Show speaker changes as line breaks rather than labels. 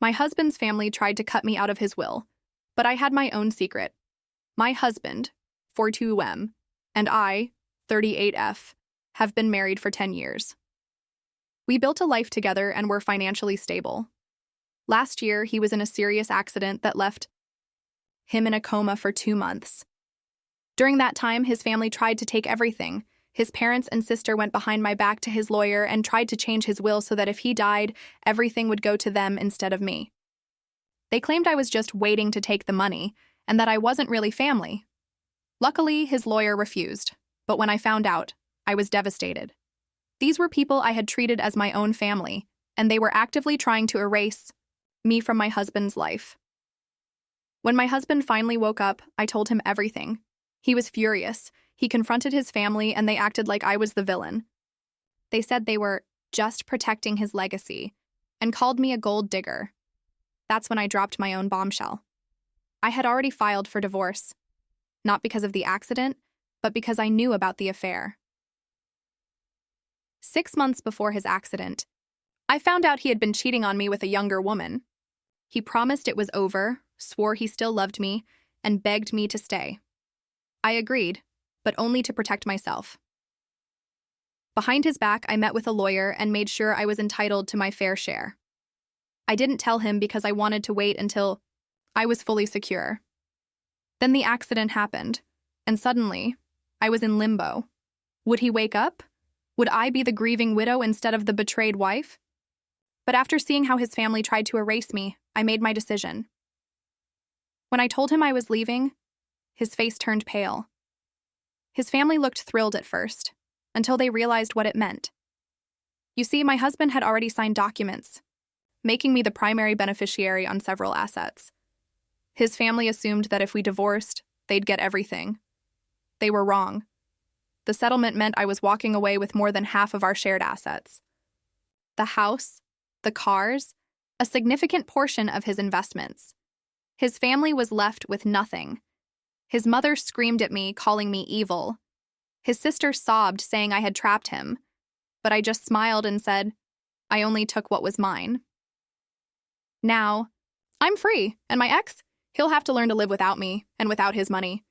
My husband's family tried to cut me out of his will, but I had my own secret. My husband, 42M, and I, 38F, have been married for 10 years. We built a life together and were financially stable. Last year, he was in a serious accident that left him in a coma for 2 months. During that time, his family tried to take everything. His parents and sister went behind my back to his lawyer and tried to change his will so that if he died, everything would go to them instead of me. They claimed I was just waiting to take the money and that I wasn't really family. Luckily, his lawyer refused, but when I found out, I was devastated. These were people I had treated as my own family, and they were actively trying to erase me from my husband's life. When my husband finally woke up, I told him everything. He was furious. He confronted his family, and they acted like I was the villain. They said they were just protecting his legacy and called me a gold digger. That's when I dropped my own bombshell. I had already filed for divorce, not because of the accident, but because I knew about the affair. 6 months before his accident, I found out he had been cheating on me with a younger woman. He promised it was over, swore he still loved me, and begged me to stay. I agreed, but only to protect myself. Behind his back, I met with a lawyer and made sure I was entitled to my fair share. I didn't tell him because I wanted to wait until I was fully secure. Then the accident happened, and suddenly, I was in limbo. Would he wake up? Would I be the grieving widow instead of the betrayed wife? But after seeing how his family tried to erase me, I made my decision. When I told him I was leaving, his face turned pale. His family looked thrilled at first, until they realized what it meant. You see, my husband had already signed documents, making me the primary beneficiary on several assets. His family assumed that if we divorced, they'd get everything. They were wrong. The settlement meant I was walking away with more than half of our shared assets. The house, the cars, a significant portion of his investments. His family was left with nothing. His mother screamed at me, calling me evil. His sister sobbed, saying I had trapped him, but I just smiled and said, I only took what was mine. Now, I'm free, and my ex, he'll have to learn to live without me and without his money.